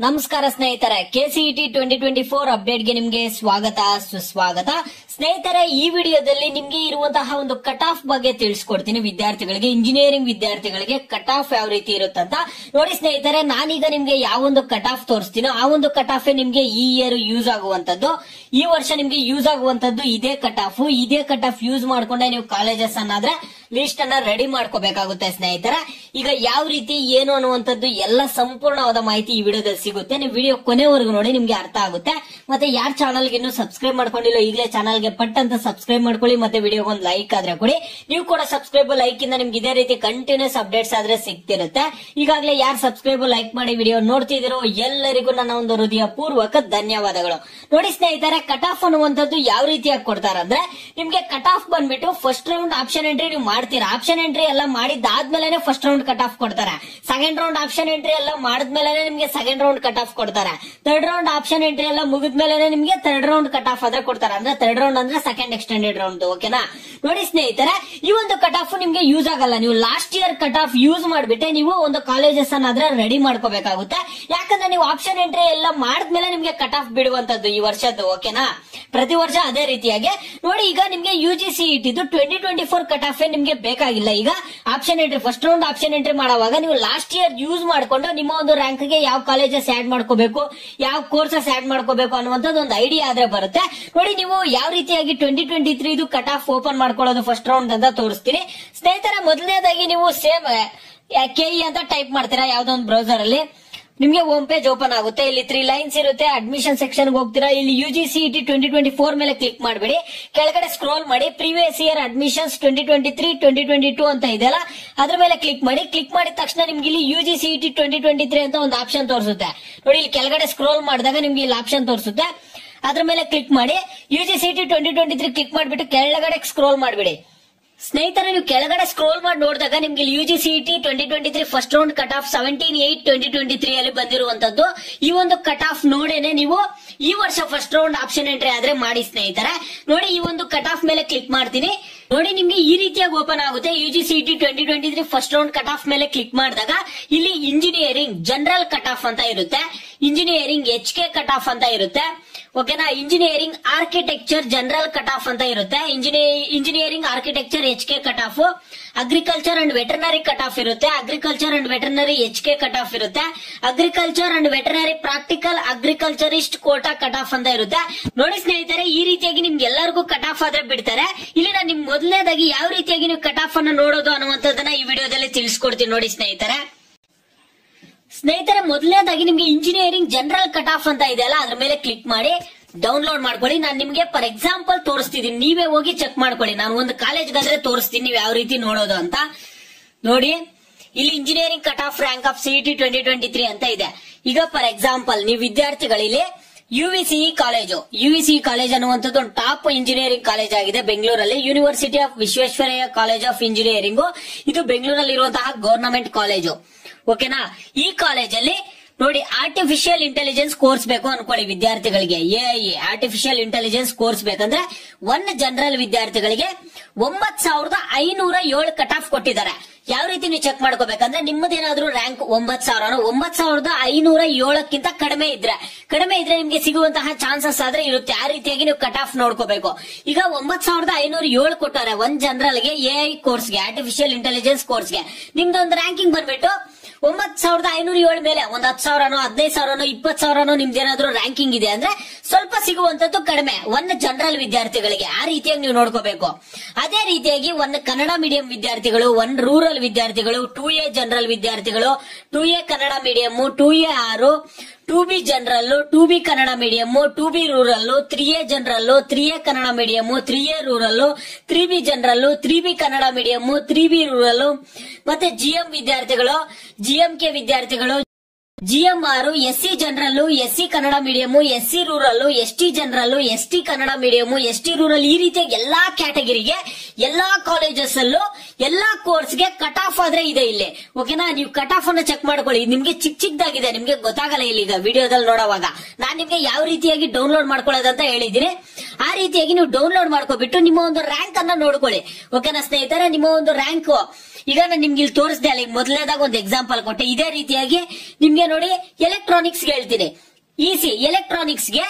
ನಮಸ್ಕಾರ ಸ್ನೇಹಿತರೆ, ಕೆಸಿಇಟಿ 2024 ಅಪ್ಡೇಟ್ಗೆ ನಿಮ್ಗೆ ಸ್ವಾಗತ ಸುಸ್ವಾಗತ. ಸ್ನೇಹಿತರೆ, ಈ ವಿಡಿಯೋದಲ್ಲಿ ನಿಮ್ಗೆ ಇರುವಂತಹ ಒಂದು ಕಟ್ ಆಫ್ ಬಗ್ಗೆ ತಿಳಿಸ್ಕೊಡ್ತೀನಿ. ವಿದ್ಯಾರ್ಥಿಗಳಿಗೆ, ಇಂಜಿನಿಯರಿಂಗ್ ವಿದ್ಯಾರ್ಥಿಗಳಿಗೆ ಕಟ್ ಆಫ್ ಯಾವ ರೀತಿ ಇರುತ್ತಂತ ನೋಡಿ. ಸ್ನೇಹಿತರೆ, ನಾನೀಗ ನಿಮ್ಗೆ ಯಾವೊಂದು ಕಟ್ ಆಫ್ ತೋರಿಸ್ತೀನೋ ಆ ಒಂದು ಕಟ್ ಆಫ್ ನಿಮ್ಗೆ ಈ ಇಯರ್ ಯೂಸ್ ಆಗುವಂತದ್ದು, ಈ ವರ್ಷ ನಿಮ್ಗೆ ಯೂಸ್ ಆಗುವಂತದ್ದು ಇದೇ ಕಟ್ ಆಫ್. ಇದೇ ಕಟ್ ಆಫ್ ಯೂಸ್ ಮಾಡ್ಕೊಂಡೆ ನೀವು ಕಾಲೇಜಸ್ ಅನ್ನಾದ್ರೆ ಲಿಸ್ಟ್ ಅನ್ನ ರೆಡಿ ಮಾಡ್ಕೋಬೇಕಾಗುತ್ತೆ ಸ್ನೇಹಿತರೆ. ಈಗ ಯಾವ ರೀತಿ ಏನು ಅನ್ನುವಂಥದ್ದು ಎಲ್ಲ ಸಂಪೂರ್ಣವಾದ ಮಾಹಿತಿ ಈ ವಿಡಿಯೋದಲ್ಲಿ ಸಿಗುತ್ತೆ. ನೀವು ವಿಡಿಯೋ ಕೊನೆವರೆಗೂ ನೋಡಿ, ನಿಮ್ಗೆ ಅರ್ಥ ಆಗುತ್ತೆ. ಮತ್ತೆ ಯಾರು ಚಾನಲ್ಗೆ ಇನ್ನೂ ಸಬ್ಸ್ಕ್ರೈಬ್ ಮಾಡ್ಕೊಂಡಿಲ್ಲ, ಈಗಲೇ ಚಾನಲ್ಗೆ ಪಟ್ ಅಂತ ಸಬ್ಸ್ಕ್ರೈಬ್ ಮಾಡ್ಕೊಳ್ಳಿ. ಮತ್ತೆ ವಿಡಿಯೋಗೆ ಒಂದು ಲೈಕ್ ಆದ್ರೆ ಕೊಡಿ. ನೀವು ಕೂಡ ಸಬ್ಸ್ಕ್ರೈಬ್ ಲೈಕ್ ಇಂದ ನಿಮ್ಗೆ ಇದೇ ರೀತಿ ಕಂಟಿನ್ಯೂಸ್ ಅಪ್ಡೇಟ್ಸ್ ಆದ್ರೆ ಸಿಗ್ತಿರುತ್ತೆ. ಈಗಾಗಲೇ ಯಾರು ಸಬ್ಸ್ಕ್ರೈಬ್ ಲೈಕ್ ಮಾಡಿ ವಿಡಿಯೋ ನೋಡ್ತಿದ್ದೀರೋ ಎಲ್ಲರಿಗೂ ನನ್ನ ಒಂದು ಹೃದಯ ಪೂರ್ವಕ ಧನ್ಯವಾದಗಳು. ನೋಡಿ ಸ್ನೇಹಿತರೆ, ಕಟ್ ಆಫ್ ಅನ್ನುವಂಥದ್ದು ಯಾವ ರೀತಿಯಾಗಿ ಕೊಡ್ತಾರಂದ್ರೆ, ನಿಮ್ಗೆ ಕಟ್ ಆಫ್ ಬಂದ್ಬಿಟ್ಟು ಫಸ್ಟ್ ರೌಂಡ್ ಆಪ್ಷನ್ ಎಂಟ್ರಿ ನೀವು ಮಾಡ್ತೀರಾ. ಆಪ್ಷನ್ ಎಂಟ್ರಿ ಎಲ್ಲ ಮಾಡಿದಾದ್ಮೇಲೆ ಫಸ್ಟ್ ರೌಂಡ್ ಕಟ್ ಆಫ್ ಕೊಡ್ತಾರೆ. ಸೆಕೆಂಡ್ ರೌಂಡ್ ಆಪ್ಷನ್ ಎಂಟ್ರಿ ಎಲ್ಲ ಮಾಡಿದ್ಮೇಲೆ ನಿಮ್ಗೆ ಸೆಕೆಂಡ್ ರೌಂಡ್ ಕಟ್ ಆಫ್ ಕೊಡ್ತಾರೆ. ಥರ್ಡ್ ರೌಂಡ್ ಆಪ್ಷನ್ ಎಂಟ್ರಿ ಎಲ್ಲ ಮುಗಿದ್ಮೇಲೆ ನಿಮ್ಗೆ ಥರ್ಡ್ ರೌಂಡ್ ಕಟ್ ಆಫ್ ಆದ್ರೆ ಕೊಡ್ತಾರೆ. ಅಂದ್ರೆ ಥರ್ಡ್ ರೌಂಡ್ ಅಂದ್ರೆ ಸೆಕೆಂಡ್ ಎಕ್ಸ್ಟೆಂಡೆಡ್ ರೌಂಡ್. ಓಕೆನಾ? ನೋಡಿ ಸ್ನೇಹಿತರೆ, ಈ ಒಂದು ಕಟ್ ಆಫ್ ನಿಮ್ಗೆ ಯೂಸ್ ಆಗಲ್ಲ. ನೀವು last year cut off use ಮಾಡ್ಬಿಟ್ಟೆ ನೀವು ಒಂದು ಕಾಲೇಜಸ್ ಅನ್ನಾದ್ರೆ ರೆಡಿ ಮಾಡ್ಕೋಬೇಕಾಗುತ್ತೆ. ಯಾಕಂದ್ರೆ ನೀವು ಆಪ್ಷನ್ ಎಂಟ್ರಿ ಎಲ್ಲ ಮಾಡಿದ್ಮೇಲೆ ನಿಮ್ಗೆ ಕಟ್ ಆಫ್ ಬಿಡುವಂತದ್ದು ಈ ವರ್ಷದ್ದು. ಓಕೆನಾ? ಪ್ರತಿ ವರ್ಷ ಅದೇ ರೀತಿಯಾಗಿ ನೋಡಿ. ಈಗ ನಿಮ್ಗೆ UGCET 2024 ಕಟ್ ಆಫ್ ನಿಮ್ಗೆ ಬೇಕಾಗಿಲ್ಲ. ಈಗ option entry first round option entry ಮಾಡುವಾಗ ನೀವು ಲಾಸ್ಟ್ ಇಯರ್ ಯೂಸ್ ಮಾಡ್ಕೊಂಡು ನಿಮ್ಮ ಒಂದು ರ್ಯಾಂಕ್ ಗೆ ಯಾವ ಕಾಲೇಜಸ್ ಆಡ್ ಮಾಡ್ಕೋಬೇಕು, ಯಾವ ಕೋರ್ಸಸ್ ಆಡ್ ಮಾಡ್ಕೋಬೇಕು ಅನ್ನುವಂಥದ್ದು ಒಂದು ಐಡಿಯಾ ಆದ್ರೆ ಬರುತ್ತೆ. ನೋಡಿ, ನೀವು ಯಾವ ರೀತಿಯಾಗಿ 2023 ಕಟ್ ಆಫ್ ಓಪನ್ ಮಾಡ್ಕೊಳ್ಳೋದು ಫಸ್ಟ್ ರೌಂಡ್ ಅಂತ ತೋರಿಸ್ತೀನಿ ಸ್ನೇಹಿತರೆ. ಮೊದಲನೇದಾಗಿ ನೀವು ಸೇಮ್ KE ಅಂತ ಟೈಪ್ ಮಾಡ್ತೀರಾ ಯಾವ್ದೋ ಒಂದು ಬ್ರೌಸರ್ ಅಲ್ಲಿ. ನಿಮ್ಗೆ ಹೋಮ್ ಪೇಜ್ ಓಪನ್ ಆಗುತ್ತೆ. ಇಲ್ಲಿ 3 ಲೈನ್ಸ್ ಇರುತ್ತೆ. ಅಡ್ಮಿಷನ್ ಸೆಕ್ಷನ್ ಹೋಗ್ತೀರಾ. ಇಲ್ಲಿ UGCET 2024 ಮೇಲೆ ಕ್ಲಿಕ್ ಮಾಡಬೇಡಿ. ಕೆಳಗಡೆ ಸ್ಕ್ರೋಲ್ ಮಾಡಿ ಪ್ರೀವಿಯಸ್ ಇಯರ್ ಅಡ್ಮಿಷನ್ಸ್ 2023 2022 ಅಂತ ಇದೆಯಲ್ಲ, ಅದ್ರ ಮೇಲೆ ಕ್ಲಿಕ್ ಮಾಡಿ. ಕ್ಲಿಕ್ ಮಾಡಿದ ತಕ್ಷಣ ನಿಮ್ಗೆ ಇಲ್ಲಿ UGCET 2023 ಅಂತ ಒಂದು ಆಪ್ಷನ್ ತೋರಿಸುತ್ತೆ. ನೋಡಿ, ಇಲ್ಲಿ ಕೆಳಗಡೆ ಸ್ಕ್ರೋಲ್ ಮಾಡಿದಾಗ ನಿಮ್ಗೆ ಇಲ್ಲಿ ಆಪ್ಷನ್ ತೋರಿಸುತ್ತೆ. ಅದ್ರ ಮೇಲೆ ಕ್ಲಿಕ್ ಮಾಡಿ. UGCET 2023 ಕ್ಲಿಕ್ ಮಾಡಿಬಿಟ್ಟು ಕೆಳಗಡೆ ಸ್ಕ್ರೋಲ್ ಮಾಡಬೇಡಿ ಸ್ನೇಹಿತರೆ. ನೀವು ಕೆಳಗಡೆ ಸ್ಕ್ರೋಲ್ ಮಾಡಿ ನೋಡಿದಾಗ ನಿಮ್ಗೆ UGCET 2023 first round cut off 17/8/2023 ಅಲ್ಲಿ ಬಂದಿರುವಂತದ್ದು. ಈ ಒಂದು ಕಟ್ ಆಫ್ ನೋಡೇನೆ ನೀವು ಈ ವರ್ಷ ಫಸ್ಟ್ ರೌಂಡ್ ಆಪ್ಷನ್ ಎಂಟ್ರಿ ಆದ್ರೆ ಮಾಡಿ ಸ್ನೇಹಿತರೆ. ನೋಡಿ, ಈ ಒಂದು ಕಟ್ ಆಫ್ ಮೇಲೆ ಕ್ಲಿಕ್ ಮಾಡ್ತೀನಿ. ನೋಡಿ, ನಿಮ್ಗೆ ಈ ರೀತಿಯಾಗಿ ಓಪನ್ ಆಗುತ್ತೆ. UGCET 2023 first round cut off ಮೇಲೆ ಕ್ಲಿಕ್ ಮಾಡಿದಾಗ ಇಲ್ಲಿ ಇಂಜಿನಿಯರಿಂಗ್ ಜನರಲ್ ಕಟ್ ಆಫ್ ಅಂತ ಇರುತ್ತೆ, ಇಂಜಿನಿಯರಿಂಗ್ HK ಕಟ್ ಆಫ್ ಅಂತ ಇರುತ್ತೆ. ಓಕೆನಾ? Engineering architecture general cut off ಅಂತ ಇರುತ್ತೆ. Engineering architecture HK cut off. Agriculture and veterinary cut off ಇರುತ್ತೆ. Agriculture and veterinary HK cut off ಇರುತ್ತೆ. Agriculture and veterinary practical agriculturist quota cut off ಅಂತ ಇರುತ್ತೆ. ನೋಡಿ ಸ್ನೇಹಿತರೆ, ಈ ರೀತಿಯಾಗಿ ನಿಮ್ಗೆ ಎಲ್ಲರಿಗೂ ಕಟ್ ಆಫ್ ಆದ್ರೆ ಬಿಡ್ತಾರೆ. ಇಲ್ಲಿ ನಾನು ನಿಮ್ ಮೊದಲನೇದಾಗಿ ಯಾವ ರೀತಿಯಾಗಿ ನೀವು ಕಟ್ ಆಫ್ ಅನ್ನು ನೋಡೋದು ಅನ್ನುವಂಥದ್ದನ್ನ ಈ ವಿಡಿಯೋದಲ್ಲಿ ತಿಳಿಸ್ಕೊಡ್ತೀನಿ. ನೋಡಿ ಸ್ನೇಹಿತರೆ, ಮೊದಲನೇದಾಗಿ ನಿಮ್ಗೆ ಇಂಜಿನಿಯರಿಂಗ್ ಜನರಲ್ ಕಟ್ ಆಫ್ ಅಂತ ಇದೆಯಲ್ಲ, ಅದ್ರ ಮೇಲೆ ಕ್ಲಿಕ್ ಮಾಡಿ ಡೌನ್ಲೋಡ್ ಮಾಡ್ಕೊಳ್ಳಿ. ನಾನು ನಿಮ್ಗೆ ಫಾರ್ ಎಕ್ಸಾಂಪಲ್ ತೋರಿಸ್ತಿದ್ದೀನಿ, ನೀವೇ ಹೋಗಿ ಚೆಕ್ ಮಾಡ್ಕೊಳ್ಳಿ. ನಾನು ಒಂದು ಕಾಲೇಜ್ಗಾದ್ರೆ ತೋರಿಸ್ತೀನಿ ನೀವು ಯಾವ ರೀತಿ ನೋಡೋದು ಅಂತ. ನೋಡಿ, ಇಲ್ಲಿ engineering cut off rank of CET 2023 ಅಂತ ಇದೆ. ಈಗ ಫಾರ್ ಎಕ್ಸಾಂಪಲ್ ನೀವು ವಿದ್ಯಾರ್ಥಿಗಳಲ್ಲಿ UVCE ಕಾಲೇಜ್ ಅನ್ನುವಂಥದ್ದು ಒಂದು ಟಾಪ್ ಇಂಜಿನಿಯರಿಂಗ್ ಕಾಲೇಜ್ ಆಗಿದೆ ಬೆಂಗಳೂರಲ್ಲಿ. University of Visvesvaraya college of engineering, ಇದು ಬೆಂಗಳೂರಲ್ಲಿ ಇರುವಂತಹ ಗವರ್ನಮೆಂಟ್ ಕಾಲೇಜು. ಓಕೆನಾ? ಈ ಕಾಲೇಜಲ್ಲಿ ನೋಡಿ, ಆರ್ಟಿಫಿಷಿಯಲ್ ಇಂಟೆಲಿಜೆನ್ಸ್ ಕೋರ್ಸ್ ಬೇಕು ಅನ್ಕೊಳ್ಳಿ ವಿದ್ಯಾರ್ಥಿಗಳಿಗೆ. AI ಆರ್ಟಿಫಿಷಿಯಲ್ ಇಂಟೆಲಿಜೆನ್ಸ್ ಕೋರ್ಸ್ ಬೇಕಂದ್ರೆ ಒಂದು ಜನರಲ್ ವಿದ್ಯಾರ್ಥಿಗಳಿಗೆ 9,507 ಕಟ್ ಆಫ್ ಕೊಟ್ಟಿದ್ದಾರೆ. ಯಾವ ರೀತಿ ನೀವು ಚೆಕ್ ಮಾಡ್ಕೋಬೇಕಂದ್ರೆ, ನಿಮ್ಮದೇನಾದ್ರೂ ರ್ಯಾಂಕ್ 9,507ಕ್ಕಿಂತ ಕಡಿಮೆ ಇದ್ರೆ ನಿಮ್ಗೆ ಸಿಗುವಂತಹ ಚಾನ್ಸಸ್ ಆದ್ರೆ ಇರುತ್ತೆ. ಆ ರೀತಿಯಾಗಿ ನೀವು ಕಟ್ ಆಫ್ ನೋಡ್ಕೋಬೇಕು. ಈಗ 9,507 ಕೊಟ್ಟಾರೆ ಒಂದ್ ಜನರಲ್ಗೆ AI ಕೋರ್ಸ್ಗೆ, ಆರ್ಟಿಫಿಷಿಯಲ್ ಇಂಟೆಲಿಜೆನ್ಸ್ ಕೋರ್ಸ್ಗೆ. ನಿಮ್ದೊಂದು ರ್ಯಾಂಕಿಂಗ್ ಬಂದ್ಬಿಟ್ಟು 9,507 ಮೇಲೆ ಒಂದು 10,000ನೋ 15,000ನೋ 20,000ನೋ ನಿಮ್ದೇನಾದ್ರೂ ರ್ಯಾಂಕಿಂಗ್ ಇದೆ ಅಂದ್ರೆ ಸ್ವಲ್ಪ ಸಿಗುವಂತದ್ದು ಕಡಿಮೆ ಒಂದು ಜನರಲ್ ವಿದ್ಯಾರ್ಥಿಗಳಿಗೆ. ಆ ರೀತಿಯಾಗಿ ನೀವು ನೋಡ್ಕೋಬೇಕು. ಅದೇ ರೀತಿಯಾಗಿ ಒಂದು ಕನ್ನಡ ಮೀಡಿಯಂ ವಿದ್ಯಾರ್ಥಿಗಳು, ಒಂದು ರೂರಲ್ ವಿದ್ಯಾರ್ಥಿಗಳು, 2A ಜನರಲ್ ವಿದ್ಯಾರ್ಥಿಗಳು, 2A Kannada medium, 2A 6, 2B general, 2B Kannada medium, 2B rural, 3A general, 3A Kannada medium, 3A rural, 3B general, 3B Kannada medium, 3B rural, ಮತ್ತೆ GM ವಿದ್ಯಾರ್ಥಿಗಳು, GMK ವಿದ್ಯಾರ್ಥಿಗಳು, GM6, SC general, SC Kannada medium, SC rural, ST general, ST Kannada medium, ST rural, ಈ ರೀತಿಯ ಎಲ್ಲಾ ಕ್ಯಾಟಗರಿಗೆ ಎಲ್ಲಾ colleges ಅಲ್ಲೂ ಎಲ್ಲಾ ಕೋರ್ಸ್ಗೆ ಕಟ್ ಆಫ್ ಆದ್ರೆ ಇದೆ ಇಲ್ಲಿ. ಓಕೆನಾ? ನೀವು ಕಟ್ ಆಫ್ ಅನ್ನು ಚೆಕ್ ಮಾಡ್ಕೊಳ್ಳಿ. ನಿಮ್ಗೆ ಚಿಕ್ಕದಾಗಿದೆ, ನಿಮ್ಗೆ ಗೊತ್ತಾಗಲ್ಲ ಇಲ್ಲಿ ಈಗ ವಿಡಿಯೋದಲ್ಲಿ ನೋಡುವಾಗ. ನಾನ್ ನಿಮ್ಗೆ ಯಾವ ರೀತಿಯಾಗಿ ಡೌನ್ಲೋಡ್ ಮಾಡ್ಕೊಳ್ಳೋದಂತ ಹೇಳಿದೀನಿ. ಆ ರೀತಿಯಾಗಿ ನೀವು ಡೌನ್ಲೋಡ್ ಮಾಡ್ಕೊಬಿಟ್ಟು ನಿಮ್ಮ ಒಂದು ರ್ಯಾಂಕ್ ಅನ್ನ ನೋಡ್ಕೊಳ್ಳಿ. ಓಕೆನಾ ಸ್ನೇಹಿತರೆ, ನಿಮ್ಮ ಒಂದು ರ್ಯಾಂಕ್ ಈಗ ನಾನು ನಿಮ್ಗೆ ಇಲ್ಲಿ ತೋರಿಸ್ದೆ ಅಲ್ಲ, ಈಗ ಮೊದಲನೇದಾಗ ಒಂದು ಎಕ್ಸಾಂಪಲ್ ಕೊಟ್ಟೆ. ಇದೇ ರೀತಿಯಾಗಿ ನಿಮ್ಗೆ ನೋಡಿ ಎಲೆಕ್ಟ್ರಾನಿಕ್ಸ್ ಹೇಳ್ತೀನಿ. ಇಸಿ ಎಲೆಕ್ಟ್ರಾನಿಕ್ಸ್ ಗೆ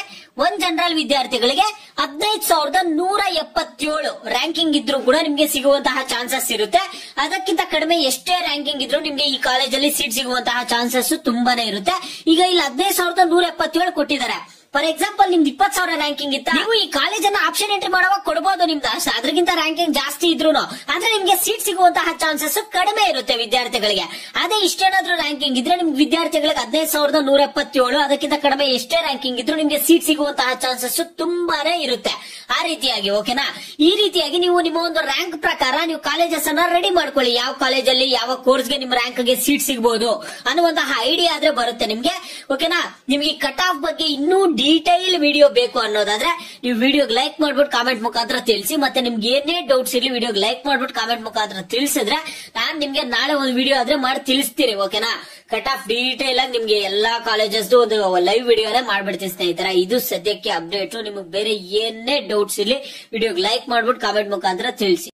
ಒಂದ್ ಜನರಲ್ ವಿದ್ಯಾರ್ಥಿಗಳಿಗೆ 15,177 ರ್ಯಾಂಕಿಂಗ್ ಇದ್ರೂ ಕೂಡ ನಿಮ್ಗೆ ಸಿಗುವಂತಹ ಚಾನ್ಸಸ್ ಇರುತ್ತೆ. ಅದಕ್ಕಿಂತ ಕಡಿಮೆ ಎಷ್ಟೇ ರ್ಯಾಂಕಿಂಗ್ ಇದ್ರೂ ನಿಮ್ಗೆ ಈ ಕಾಲೇಜಲ್ಲಿ ಸೀಟ್ ಸಿಗುವಂತಹ ಚಾನ್ಸಸ್ ತುಂಬಾನೇ ಇರುತ್ತೆ. ಈಗ ಇಲ್ಲಿ 15,177 ಕೊಟ್ಟಿದ್ದಾರೆ. ಫಾರ್ ಎಕ್ಸಾಂಪಲ್ ನಿಮ್ದು 20,000 ರ್ಯಾಂಕಿಂಗ್ ಇತ್ತ, ನೀವು ಈ ಕಾಲೇಜನ್ನ ಆಪ್ಷನ್ ಎಂಟ್ರಿ ಮಾಡುವಾಗ ಕೊಡಬಹುದು ನಿಮ್ದು ಅದ್ರಗಿಂತ ರ್ಯಾಂಕಿಂಗ್ ಜಾಸ್ತಿ ಇದ್ರು ಆದ್ರೆ ನಿಮ್ಗೆ ಸೀಟ್ ಸಿಗುವಂತಹ ಚಾನ್ಸಸ್ ಕಡಿಮೆ ಇರುತ್ತೆ ವಿದ್ಯಾರ್ಥಿಗಳಿಗೆ. ಅದೇ ಇಷ್ಟೇನಾದ್ರೂ ರ್ಯಾಂಕಿಂಗ್ ಇದ್ರೆ ನಿಮ್ಗೆ ವಿದ್ಯಾರ್ಥಿಗಳಿಗೆ 15,177 ಅದಕ್ಕಿಂತ ಕಡಿಮೆ ಎಷ್ಟೇ ರ್ಯಾಂಕಿಂಗ್ ಇದ್ರು ನಿಮ್ಗೆ ಸೀಟ್ ಸಿಗುವಂತಹ ಚಾನ್ಸಸ್ ತುಂಬಾನೇ ಇರುತ್ತೆ. ಆ ರೀತಿಯಾಗಿ ಓಕೆನಾ, ಈ ರೀತಿಯಾಗಿ ನೀವು ನಿಮ್ಮ ಒಂದು ರ್ಯಾಂಕ್ ಪ್ರಕಾರ ನೀವು ಕಾಲೇಜಸ್ ಅನ್ನ ರೆಡಿ ಮಾಡ್ಕೊಳ್ಳಿ. ಯಾವ ಕಾಲೇಜಲ್ಲಿ ಯಾವ ಕೋರ್ಸ್ಗೆ ನಿಮ್ಮ ರ್ಯಾಂಕ್ ಗೆ ಸೀಟ್ ಸಿಗಬಹುದು ಅನ್ನುವಂತಹ ಐಡಿಯಾ ಆದ್ರೆ ಬರುತ್ತೆ ನಿಮ್ಗೆ. ಓಕೆನಾ, ನಿಮ್ಗೆ ಕಟ್ ಆಫ್ ಬಗ್ಗೆ ಇನ್ನೂ ಡೀಟೈಲ್ ವಿಡಿಯೋ ಬೇಕು ಅನ್ನೋದಾದ್ರೆ ನೀವು ವಿಡಿಯೋಗೆ ಲೈಕ್ ಮಾಡ್ಬಿಟ್ಟು ಕಾಮೆಂಟ್ ಮುಖಾಂತರ ತಿಳಿಸಿ. ಮತ್ತೆ ನಿಮ್ಗೆ ಏನೇ ಡೌಟ್ಸ್ ಇರ್ಲಿ ವಿಡಿಯೋಗೆ ಲೈಕ್ ಮಾಡ್ಬಿಟ್ಟು ಕಾಮೆಂಟ್ ಮುಖಾಂತರ ತಿಳಿಸಿದ್ರೆ ನಾನ್ ನಿಮ್ಗೆ ನಾಳೆ ಒಂದು ವಿಡಿಯೋ ಆದ್ರೆ ಮಾಡಿ ತಿಳಿಸ್ತೀನಿ. ಓಕೆನಾ, ಕಟ್ ಆಫ್ ಡೀಟೇಲ್ ಆಗಿ ನಿಮ್ಗೆ ಎಲ್ಲಾ ಕಾಲೇಜಸ್ ಒಂದು ಲೈವ್ ವಿಡಿಯೋನೇ ಮಾಡ್ಬಿಡ್ತೀನಿ ಸ್ನೇಹಿತರೆ. ಇದು ಸದ್ಯಕ್ಕೆ ಅಪ್ಡೇಟ್. ನಿಮ್ಗೆ ಬೇರೆ ಏನೇ ಡೌಟ್ಸ್ ಇರ್ಲಿ ವಿಡಿಯೋಗೆ ಲೈಕ್ ಮಾಡ್ಬಿಟ್ಟು ಕಾಮೆಂಟ್ ಮುಖಾಂತರ ತಿಳಿಸಿ.